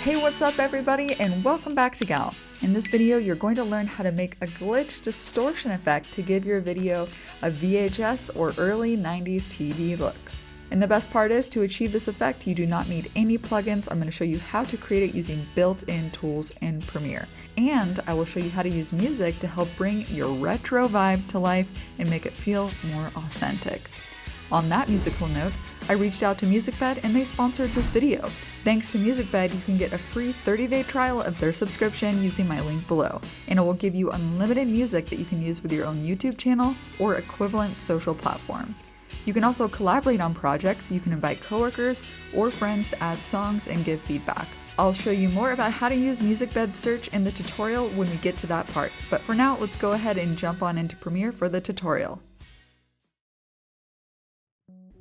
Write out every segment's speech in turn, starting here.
Hey, what's up everybody, and welcome back to Gal. In this video, you're going to learn how to make a glitch distortion effect to give your video a VHS or early 90s TV look. And the best part is, to achieve this effect, you do not need any plugins. I'm going to show you how to create it using built-in tools in Premiere. And I will show you how to use music to help bring your retro vibe to life and make it feel more authentic. On that musical note, I reached out to MusicBed and they sponsored this video. Thanks to MusicBed, you can get a free 30-day trial of their subscription using my link below, and it will give you unlimited music that you can use with your own YouTube channel or equivalent social platform. You can also collaborate on projects, you can invite coworkers or friends to add songs and give feedback. I'll show you more about how to use MusicBed Search in the tutorial when we get to that part, but for now, let's go ahead and jump on into Premiere for the tutorial.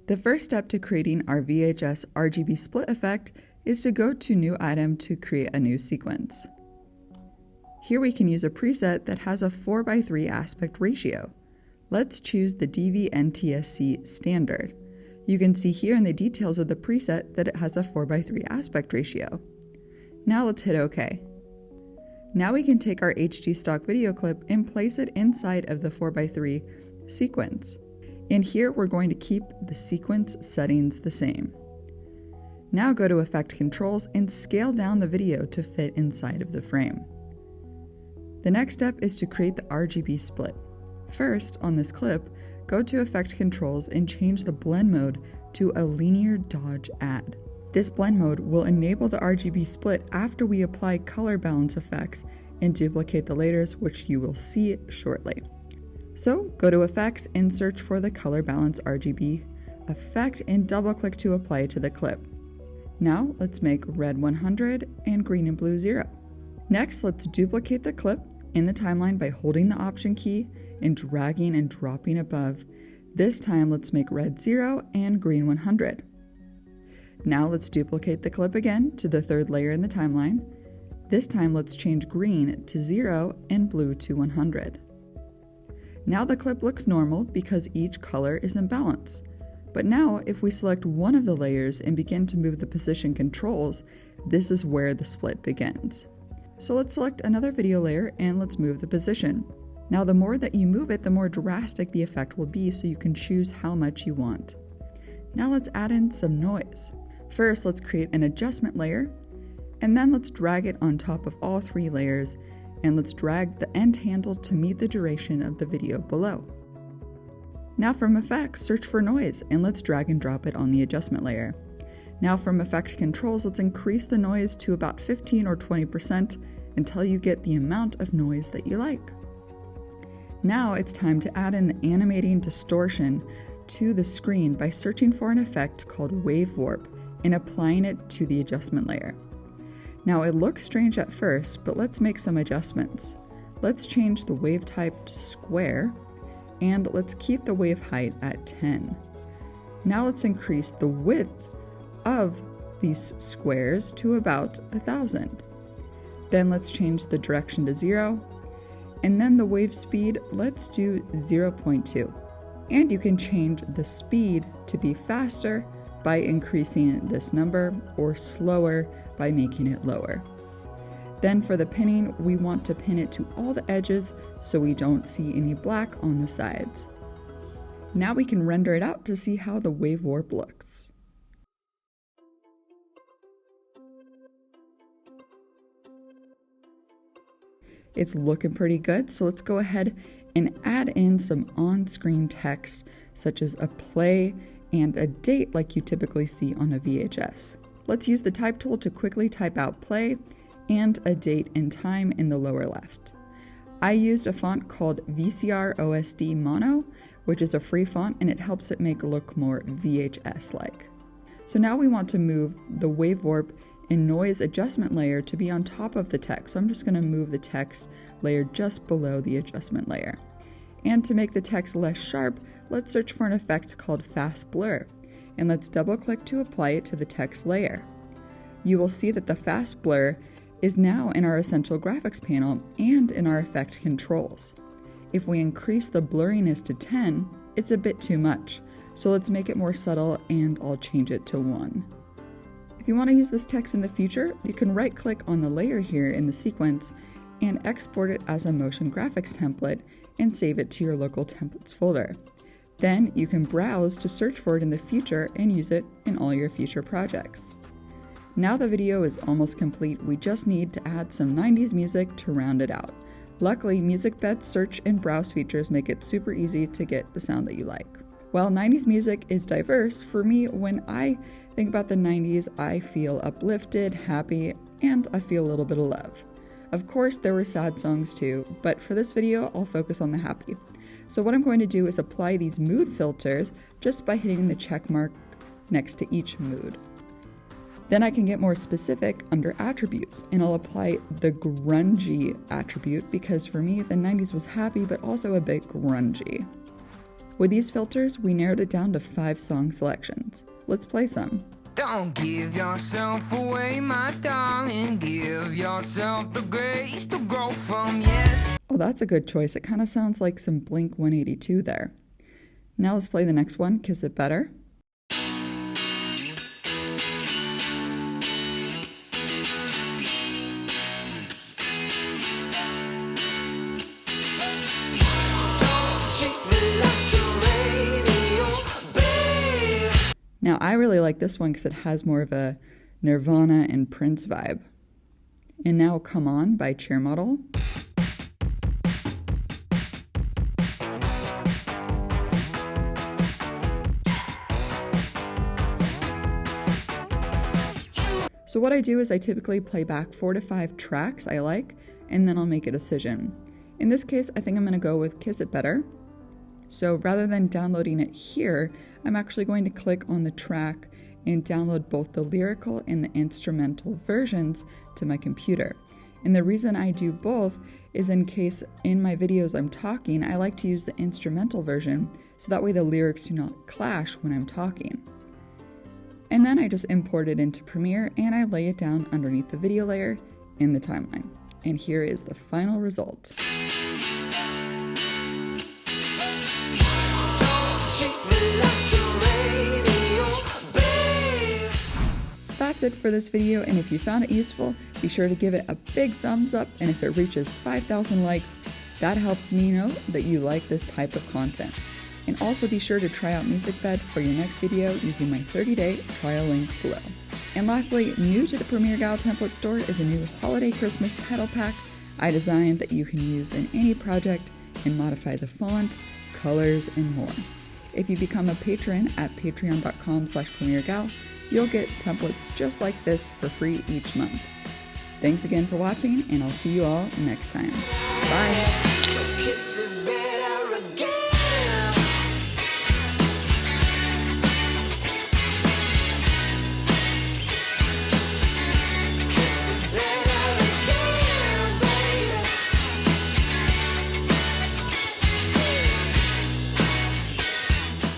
The first step to creating our VHS RGB split effect is to go to New Item to create a new sequence. Here we can use a preset that has a 4:3 aspect ratio. Let's choose the DV-NTSC standard. You can see here in the details of the preset that it has a 4:3 aspect ratio. Now let's hit OK. Now we can take our HD stock video clip and place it inside of the 4:3 sequence. And here we're going to keep the sequence settings the same. Now go to Effect Controls and scale down the video to fit inside of the frame. The next step is to create the RGB split. First, on this clip, go to Effect Controls and change the blend mode to a linear dodge add. This blend mode will enable the RGB split after we apply color balance effects and duplicate the layers, which you will see shortly. So go to Effects and search for the Color Balance RGB effect and double-click to apply it to the clip. Now let's make red 100 and green and blue 0. Next, let's duplicate the clip in the timeline by holding the Option key and dragging and dropping above. This time let's make red 0 and green 100. Now let's duplicate the clip again to the third layer in the timeline. This time let's change green to 0 and blue to 100. Now the clip looks normal because each color is in balance. But now if we select one of the layers and begin to move the position controls, this is where the split begins. So let's select another video layer and let's move the position. Now the more that you move it, the more drastic the effect will be, so you can choose how much you want. Now let's add in some noise. First, let's create an adjustment layer, and then let's drag it on top of all three layers, and let's drag the end handle to meet the duration of the video below. Now from Effects, search for Noise, and let's drag and drop it on the adjustment layer. Now from Effect Controls, let's increase the noise to about 15 or 20% until you get the amount of noise that you like. Now it's time to add in the animating distortion to the screen by searching for an effect called Wave Warp and applying it to the adjustment layer. Now it looks strange at first, but let's make some adjustments. Let's change the wave type to square, and let's keep the wave height at 10. Now let's increase the width of these squares to about 1,000. Then let's change the direction to 0, and then the wave speed, let's do 0.2. And you can change the speed to be faster by increasing this number, or slower by making it lower. Then for the pinning, we want to pin it to all the edges so we don't see any black on the sides. Now we can render it out to see how the wave warp looks. It's looking pretty good, so let's go ahead and add in some on-screen text, such as a play and a date like you typically see on a VHS. Let's use the type tool to quickly type out play and a date and time in the lower left. I used a font called VCR OSD Mono, which is a free font, and it helps it make it look more VHS-like. So now we want to move the wave warp and noise adjustment layer to be on top of the text. So I'm just going to move the text layer just below the adjustment layer. And to make the text less sharp, let's search for an effect called Fast Blur, and let's double-click to apply it to the text layer. You will see that the Fast Blur is now in our Essential Graphics panel and in our Effect Controls. If we increase the blurriness to 10, it's a bit too much, so let's make it more subtle, and I'll change it to 1. If you want to use this text in the future, you can right-click on the layer here in the sequence and export it as a motion graphics template and save it to your local templates folder. Then you can browse to search for it in the future and use it in all your future projects. Now the video is almost complete, we just need to add some 90s music to round it out. Luckily, MusicBed's search and browse features make it super easy to get the sound that you like. While 90s music is diverse, for me, when I think about the 90s, I feel uplifted, happy, and I feel a little bit of love. Of course, there were sad songs too, but for this video, I'll focus on the happy. So what I'm going to do is apply these mood filters just by hitting the check mark next to each mood. Then I can get more specific under attributes, and I'll apply the grungy attribute because for me, the 90s was happy but also a bit grungy. With these filters, we narrowed it down to 5 song selections. Let's play some. Don't give yourself away, my darling. Give yourself the grace to grow from yes. Oh, that's a good choice. It kind of sounds like some Blink 182 there. Now let's play the next one, Kiss It Better. Now, I really like this one because it has more of a Nirvana and Prince vibe. And now Come On by Chair Model. So what I do is I typically play back 4 to 5 tracks I like, and then I'll make a decision. In this case, I think I'm going to go with Kiss It Better. So rather than downloading it here, I'm actually going to click on the track and download both the lyrical and the instrumental versions to my computer. And the reason I do both is in case in my videos I'm talking, I like to use the instrumental version so that way the lyrics do not clash when I'm talking. And then I just import it into Premiere and I lay it down underneath the video layer in the timeline. And here is the final result. That's it for this video, and if you found it useful, be sure to give it a big thumbs up, and if it reaches 5,000 likes, that helps me know that you like this type of content. And also be sure to try out MusicBed for your next video using my 30-day trial link below. And lastly, new to the Premiere Gal template store is a new holiday Christmas title pack I designed that you can use in any project and modify the font, colors, and more. If you become a patron at patreon.com/premieregal, you'll get templates just like this for free each month. Thanks again for watching, and I'll see you all next time. Bye!